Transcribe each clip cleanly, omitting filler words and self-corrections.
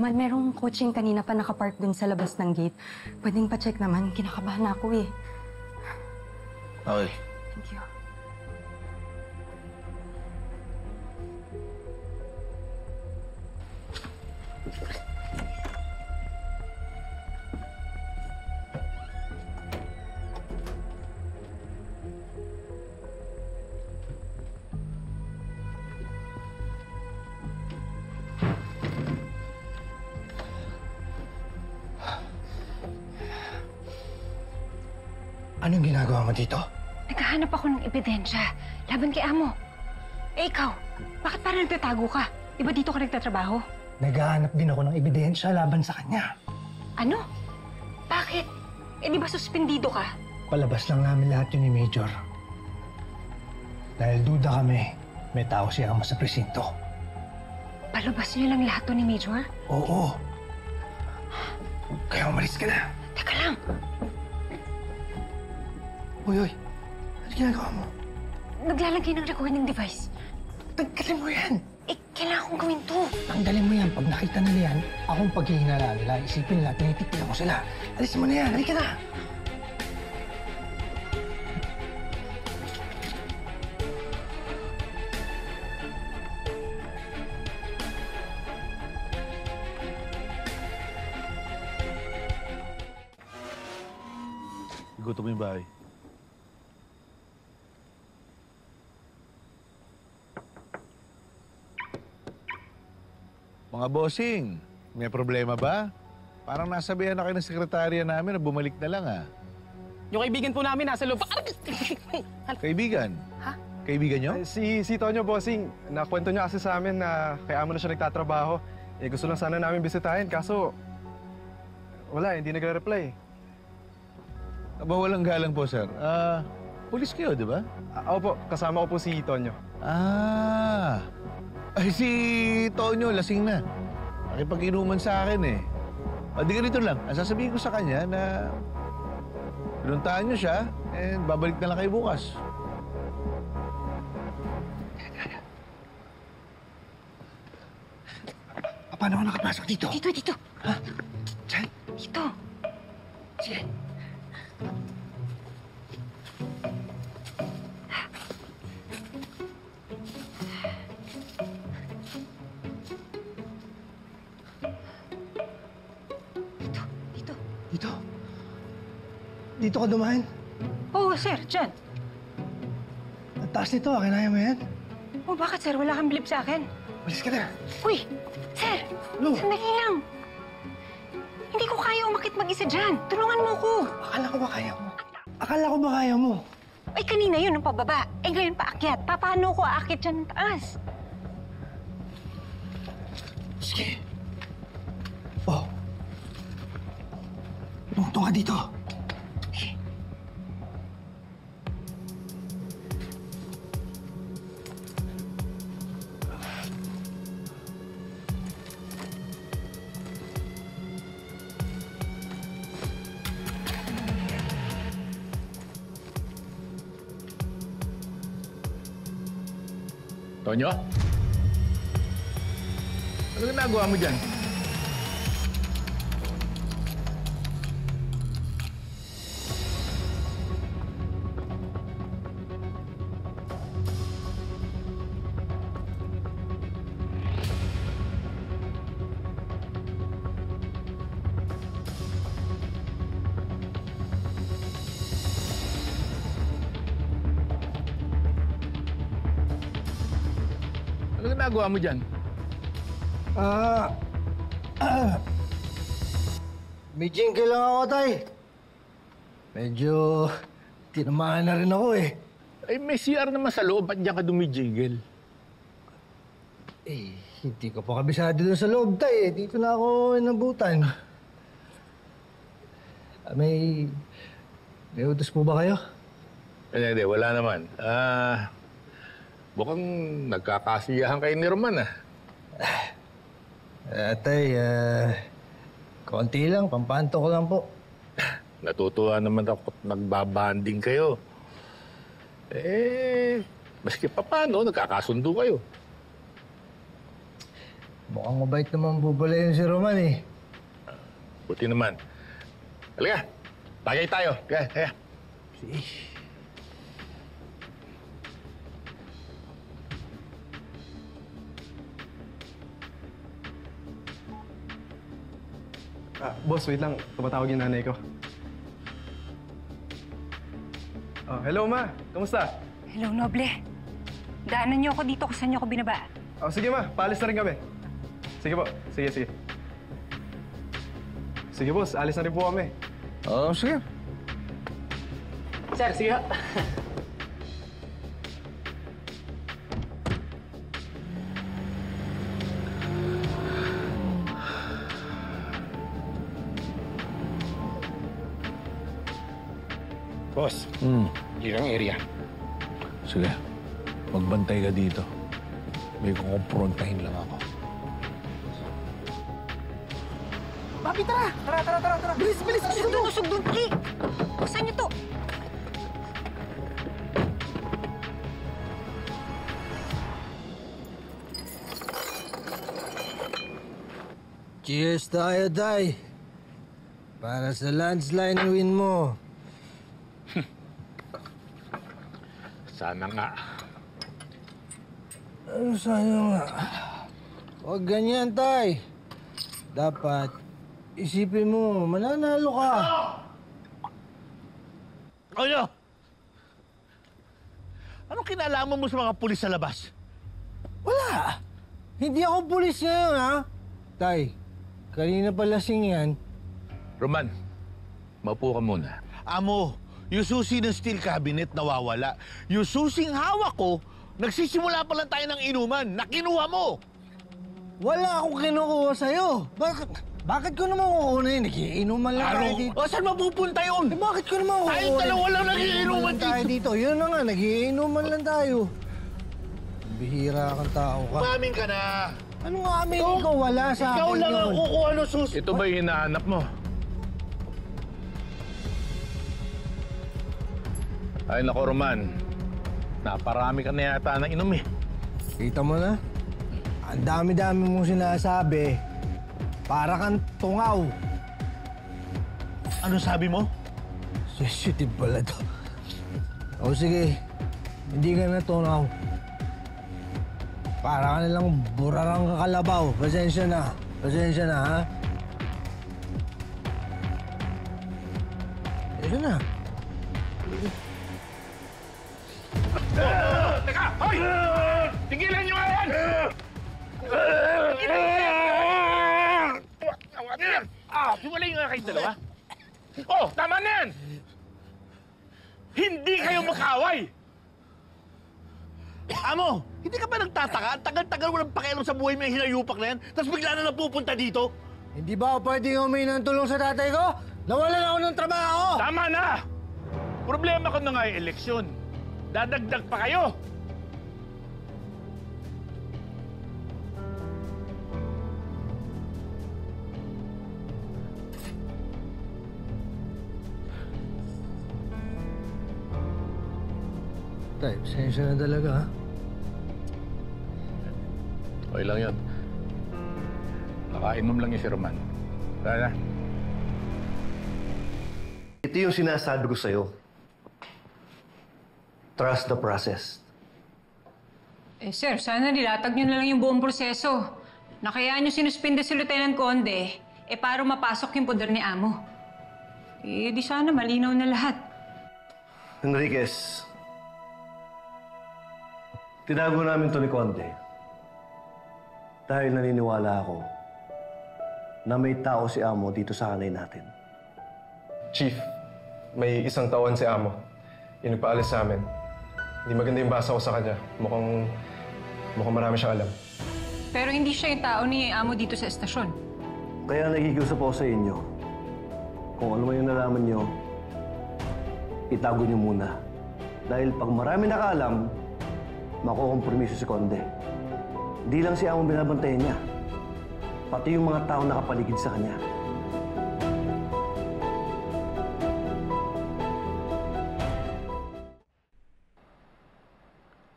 naman, merong coaching kanina pa nakapark dun sa labas ng gate. Pwedeng pa-check naman. Kinakabahan ako eh. Okay. Thank you. Anong ginagawa mo dito? Naghahanap ako ng ebidensya laban kay Amo. Eh ikaw, bakit parang nagtatago ka? Di ba dito ka nagtatrabaho? Naghahanap din ako ng ebidensya laban sa kanya. Ano? Bakit? Eh di ba suspendido ka? Palabas lang namin lahat yun ni Major. Dahil duda kami, may tao siya sa presinto. Palabas niyo lang lahat to ni Major? Oo. Kaya umalis ka na. Teka lang. Uy, ano ginagawa mo? Naglalagay ng recording device. Tanggalin mo yan. Eh, kailangan kong gawin to. Tanggalin mo yan. Pag nakita nila yan, akong paghihinala nila, isipin nila, tinitipilan ko sila. Alisin mo na yan. Halika na. Igutom mo yung bahay. Mga bossing, may problema ba? Parang nasabihan na kayo ng sekretarya namin na bumalik na lang, ah. Yung kaibigan po namin nasa loob. Kaibigan? Ha? Kaibigan nyo? Si Tonyo, bossing, nakwento niya kasi sa amin na kaya mo na siya nagtatrabaho. Eh, gusto lang sana namin bisitahin, kaso wala, hindi nagre-reply. Aba, walang galang po, sir. Pulis kayo, di ba? Opo, kasama ko po si Tonyo. Ay, si Tonyo, lasing na. Nakipag-inuman sa akin, eh. O, di ganito lang. Ang sasabihin ko sa kanya na pinuntahan niyo siya, and babalik na lang kayo bukas. Paano ako nakapasok dito? Dito. Ha? Diyan? Dito. Sige. Dito. Dito ka dumaan? Oo, sir. Diyan. Ang taas nito, kinaya mo yan? Oh, bakit, sir? Wala kang bilib sa akin. Malis ka na. Uy! Sir! Ano? Sandali lang. Hindi ko kaya umakit mag-isa dyan. Tulungan mo ko. Akala ko ba kaya mo? Ay, kanina yun ang pababa. Eh, ngayon paakyat. Paano ko aakit dyan ng taas? Sige. Oh. Tungtong ka dito. Tonyo? Ano ginagawa mo dyan? Ano ginagawa mo dyan? May jingle lang ako, tay. Medyo tinamaan na rin ako eh. Ay, may CR naman sa loob. Ba't diyan ka dumijigil? Eh, hindi ko pa kabisado doon sa loob, tay. Dito na ako inabutan. May utos po ba kayo? Hindi, wala naman. Mukhang nagkakasiyahan kayo ni Roman, ah. Tay, konti lang. Pampanto ko lang po. Natutuwa naman ako at nagbabanding kayo. Maski pa paano, nagkakasundo kayo. Mukhang mabait naman bubalayin si Roman eh. Buti naman. Halika, tagay tayo. Kaya. Boss, wait lang. Tumatawag yung nanay ko. Oh, hello, Ma. Kamusta? Hello, Noble. Daanan niyo ako dito kung saan niyo ako binaba. Oh, sige, Ma. Paalis na rin kami. Sige po. Sige. Sige, boss. Alis na rin po kami. Oo, sige. Sir, sige. Boss, ilang area. Sige, magbantay ka dito. May kukumprontahin lang ako. Papi, tara! Tara! Bilis! Sugdon! Dali! Saan niyo to? Cheers tayo, Tay. Para sa landslide win mo. Sana nga. Ano sana nga? Huwag ganyan, Tay. Dapat isipin mo, mananalo ka. Ano? Anong kinalaman mo sa mga pulis sa labas? Wala. Hindi ako pulis ngayon, ha? Tay, kanina pa lasing yan. Roman, maupo ka muna. Amo, yung susi ng steel cabinet nawawala. Yung susing hawak ko, nagsisimula pa lang tayo ng inuman. Nakinuha mo! Wala akong kinukuha sa'yo. Bakit ko naman kukunin? Nagiinuman lang tayo dito. O, saan mapupunta yun? Eh, bakit ko naman kukunin? Tayong dalawa lang nagiinuman tayo dito. Yun na nga, nagiinuman lang tayo. Bihira kang tao ka. Umamin ka na. Ano nga aminin ko? Wala sa akin Ikaw lang ang yun. kukuha ng susi. Ito ba yung hinahanap mo? Ay nako, Roman. Naparami ka na yata ng inom eh. Kita mo na? Ang dami-dami mong sinasabi. Para kang tungaw. Ano sabi mo? Sensitive pala to. O sige, hindi ka na tungaw. Para ka nilang burarang kakalabaw. Pasensya na, ha? Pasensya na. Teka! Hoy! Tigilan nyo nga yan! Hiwalay nga kayong dalawa. Oh, tama na yan! Hindi kayo magkaaway! Amo, hindi ka ba nagtataka? Tagal-tagal walang pakialam sa buhay mo yung hinayupak na yan, tapos bigla na napupunta dito? Hindi ba ako pwedeng humingi ng tulong sa tatay ko? Nawalan ako ng trabaho! Tama na! Problema ko na nga yung eleksyon. Dadagdag pa kayo! Tay, pasensya na talaga, ha? Okay lang yun. Nakainom lang yung si Roman. Tara na. Ito yung sinasabi ko sa'yo. Trust the process. Sir, sana nilatag niyo na lang yung buong proseso. Nakayaan niyo sinuspinde si Lieutenant Conde, para mapasok yung poder ni Amo. Di sana malinaw na lahat. Enriquez, tinago namin to ni Conde dahil naniniwala ako na may tao si Amo dito sa hanay natin. Chief, may isang tauhan si Amo. Yung nagpaalis sa amin. Hindi maganda yung basa ko sa kanya. Mukhang marami siyang alam. Pero hindi siya yung tao ni Amo dito sa estasyon. Kaya nagigiusap ako sa inyo. Kung ano man yung nalaman nyo, itago nyo muna. Dahil pag marami nakaalam, makukompromiso si Conde. Hindi lang si Amo binabantayan niya. Pati yung mga tao nakapaligid sa kanya.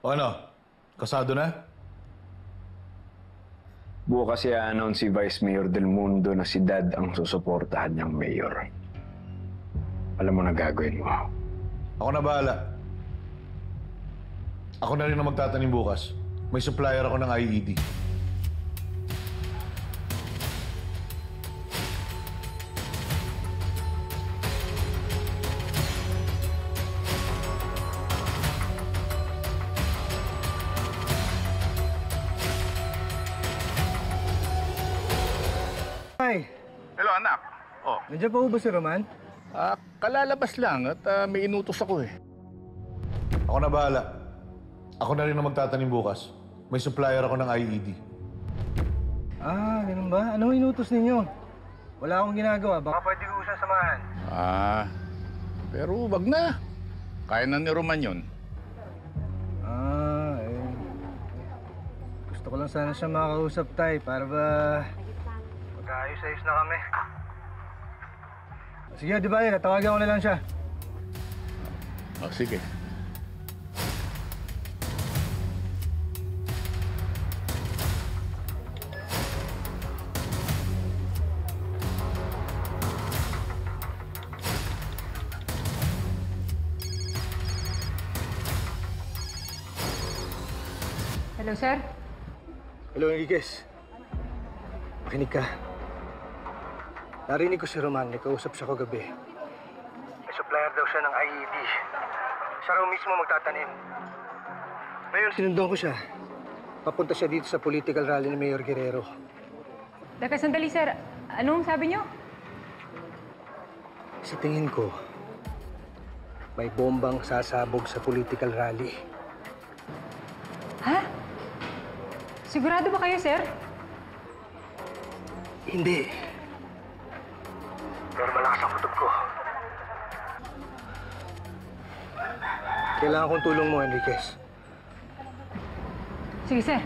O ano? Kasado na? Bukas i-announce si Vice Mayor Del Mundo na si Dad ang susuportahan niyang mayor. Alam mo na gagawin mo. Ako na bahala. Ako na rin ang magtatanim bukas. May supplier ako ng IED. Ay, Hello, anak. Oh, nandiyan pa ba si Roman? kalalabas lang at may inutos ako eh. Ako na bahala. Ako na rin ang magtatanim bukas. May supplier ako ng IED. Ah, ganun ba? Ano inutos ninyo? Wala akong ginagawa. Baka pwede ko siya samahan. Pero wag na. Kaya na ni Roman yun. Gusto ko lang sana siya makausap, Tay, para ba magkaayos-ayos na kami. Sige, di ba yun? Tawagan ko na lang siya. Oh, sige. Hello, sir? Hello, Enriquez. Makinig ka. Narinig ko si Roman, nagkausap siya kagabi. May supplier daw siya ng IED. Siya raw mismo magtatanim. Ngayon, sinundan ko siya. Papunta siya dito sa political rally ni Mayor Guerrero. Teka, sandali, sir. Anong sabi niyo? Sa tingin ko, may bombang sasabog sa political rally. Ha? Sigurado ba kayo, sir? Hindi. Pero malakas ang kutob ko. Kailangan kong tulong mo, Enriquez. Sige, sir.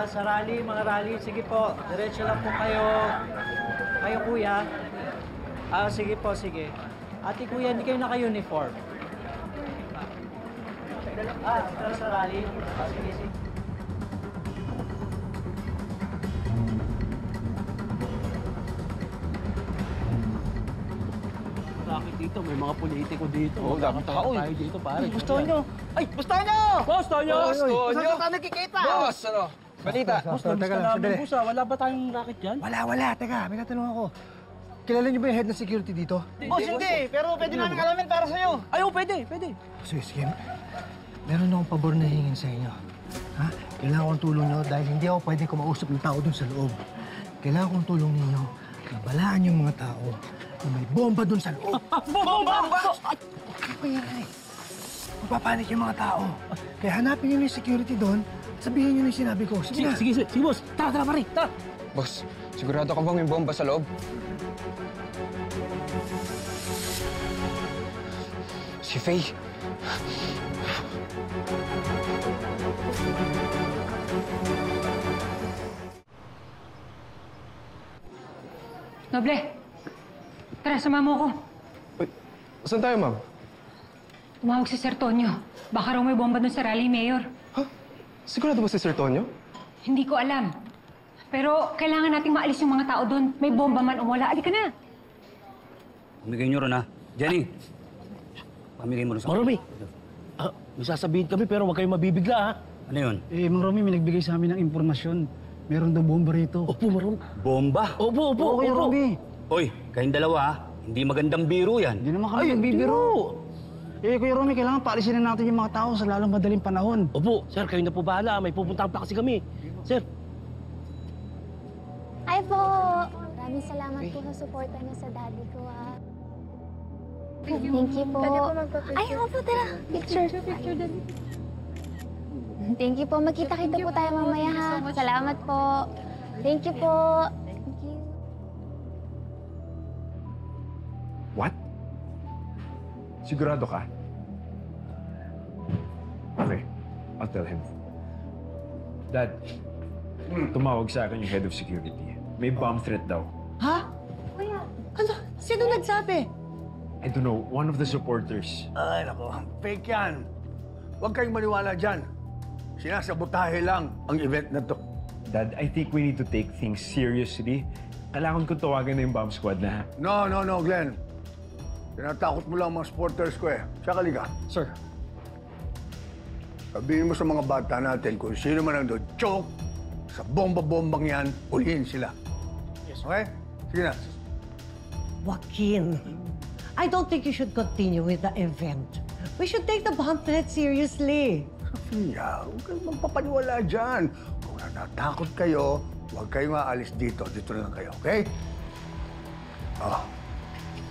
Sa rally, mga rally, sige po. Diretso lang po kayo. Kayo, kuya. Sige po, sige. Ate, kuya, hindi kayo naka-uniform. Sa rally. Sige, sige. Bakit dito? May mga politiko dito. Oo, dami tao eh. Tayo dito, pare. Gusto nyo? Ay, gusto nyo! Gusto nyo! Gusto nyo! Saan nagkikita? Boss, ano? Balita. Boss, teka lang, sandali. Wala ba tayong racket dyan? Wala. Teka, may tatanong ako. Kilala niyo ba yung head ng security dito? Boss, hindi. Pero pwede namin alamin para sa'yo. Ay, pwede. Sige. Meron akong pabor na hingin sa inyo. Ha? Kailangan kong tulong niyo dahil hindi ako pwede kumausap ng tao dun sa loob. Kailangan kong tulong ninyo na balaan yung mga tao na may bomba dun sa loob. Bomba! Ano ba yan eh? Magpapanik yung mga tao. Kaya hanapin niyo yung security doon at sabihin niyo na yung sinabi ko. Sige na. Sige, boss. Tara, pare. Tara. Boss, sigurado ka bang may bomba sa loob? Si Faye. Noble! Tara, sama mo ako. Wait, saan tayo, ma'am? Tumawag si Sir Tonyo. Baka raw may bomba dun sa rally, Mayor. Ha? Sigurado ba si Sir Tonyo? Hindi ko alam. Pero kailangan nating maalis yung mga tao doon. May bomba man o wala. Alika na. Pamigay nyo ron, ha? Jenny! Pamigay mo ron sa... Mang Romy! May sasabihin kami pero huwag kayong mabibigla, ha? Ano yun? Mang Romy, may nagbigay sa amin ng impormasyon. Meron daw bomba rito. Opo, Mang Romy. Bomba? Opo. Romy. Hoy, kayong dalawa, ha? Hindi magandang biro yan. Hindi naman kami nagbibiro. Kuya Romy, kailangan paalisin na natin yung mga tao sa lalong madaling panahon. Opo, sir, kayo na po bahala. May pupuntahan pa kasi kami. Sir. Hi po! Maraming salamat po sa suporta niyo sa daddy ko, ha. Thank you po. Pwede po magpa-picture. Ay, po, tara. Picture, daddy. Thank you po. Magkita-kita po tayo mamaya, ha. Salamat po. Thank you po. Thank you. What? Sigurado ka? Okay, I'll tell him. Dad, tumawag sa akin yung head of security. May bomb threat daw. Ha? Ano? Sino nagsabi? I don't know, one of the supporters. Ay, nako. Fake yan. Huwag kayong maniwala dyan. Sinasabotahe lang ang event na to. Dad, I think we need to take things seriously. Kailangan ko tawagan na yung bomb squad na. No, Glenn. Tinatakot mo lang mga supporters ko eh. Tsaka liga. Sir. Sabihin mo sa mga bata natin kung sino man ang choke sa bomba-bombang yan, ulihin sila. Yes, okay? Sige na. Joaquin, I don't think you should continue with the event. We should take the bomb threat seriously. Sofia, huwag kayong magpapaniwala dyan. Kung natatakot kayo, huwag kayong aalis dito. Dito na lang kayo, okay?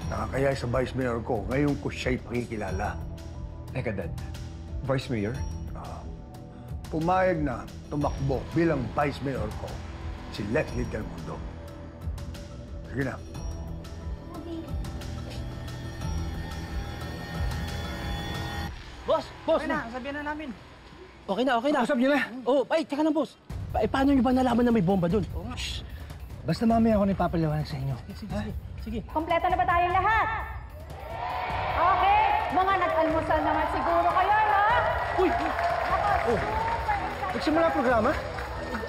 Nakakaya sa Vice Mayor ko. Ngayon ko siya'y pakikilala. Teka, Dad. Vice Mayor? Pumayag na tumakbo bilang Vice Mayor ko si Leslie Del Mundo. Sige na. Boss! Okay na, sabihan na namin. Okay na. Usap niyo na. Oh, ay, teka lang, boss. Paano niyo ba nalaman na may bomba doon? Basta mamaya ako na ipapaliwanag sa inyo. Sige. Kompleto na ba tayong lahat? Okay, mga nag-almusal naman siguro kayo, no? Uy! Nagsimula ang programa?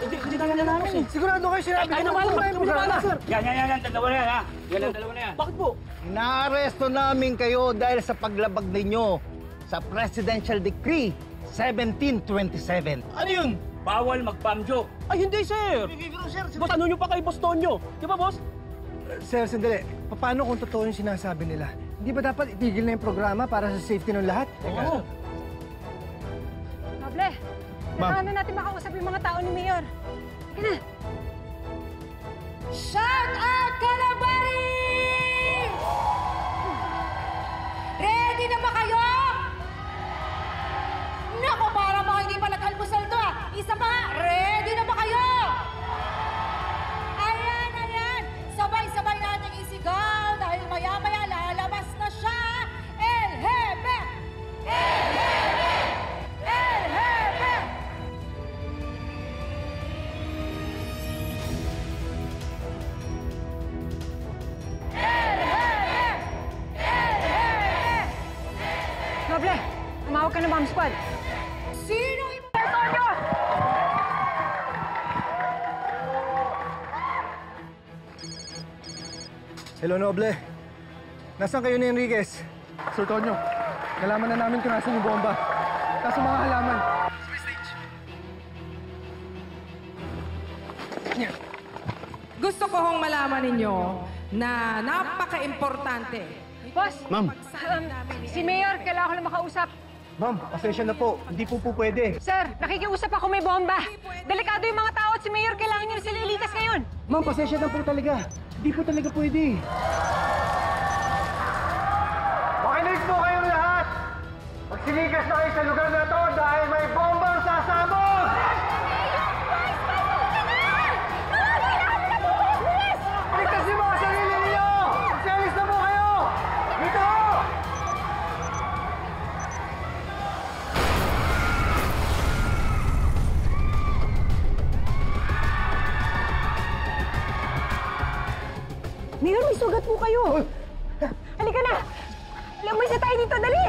Hindi na namin. Sigurado kayo sinabi ko na yung programa. Yan, dalawa na yan, ha? Yan ang dalawa na yan. Bakit po? Naaresto namin kayo dahil sa paglabag ninyo sa Presidential Decree 1727. Ano yun? Bawal mag-pamjo. Ay, hindi, sir. Boss, ano nyo pa kay Boss Tonyo? Di ba, boss? Sir, sandali. Paano kung totoo yung sinasabi nila? Hindi ba dapat itigil na yung programa para sa safety ng lahat? Oo. Noble, kailangan na natin makausap yung mga tao ni Mayor. Sige na. Shout out, Calabari! Ready na ba kayo? Naku, para mga hindi pa nag-almusal to ah. Isa pa, ready na ba kayo? Ayan. Sabay-sabay natin isigaw dahil maya-maya lalabas na siya. El Jefe! El Jefe! El Jefe! El Jefe! El Jefe! Noble, tumawag ka ng bomb squad. Sino imperto nyo? Hello, Noble. Nasaan kayo ni Enriquez? Sir Tonyo, nalaman na namin kung nasan yung bomba. Kaso mga halaman. Gusto ko hong malaman ninyo na napaka-importante. Boss! Ma'am. Si Mayor, kailangan ko lang makausap. Ma'am, pasensya na po. Hindi po pwede. Sir, nakikiusap ako, may bomba. Delikado yung mga tao at si Mayor, kailangan niyo na sila ilitas ngayon. Ma'am, pasensya na po talaga. Hindi po talaga pwede. Makinig po kayong lahat! Magsiligas na kayo sa lugar na to dahil may bombang sasabog! Ligtas niyo mga sarili niyo! Magsialis na po kayo! Dito! Mayor, may sugat po kayo. Halika na. Alam mo, isa tayo dito, dali.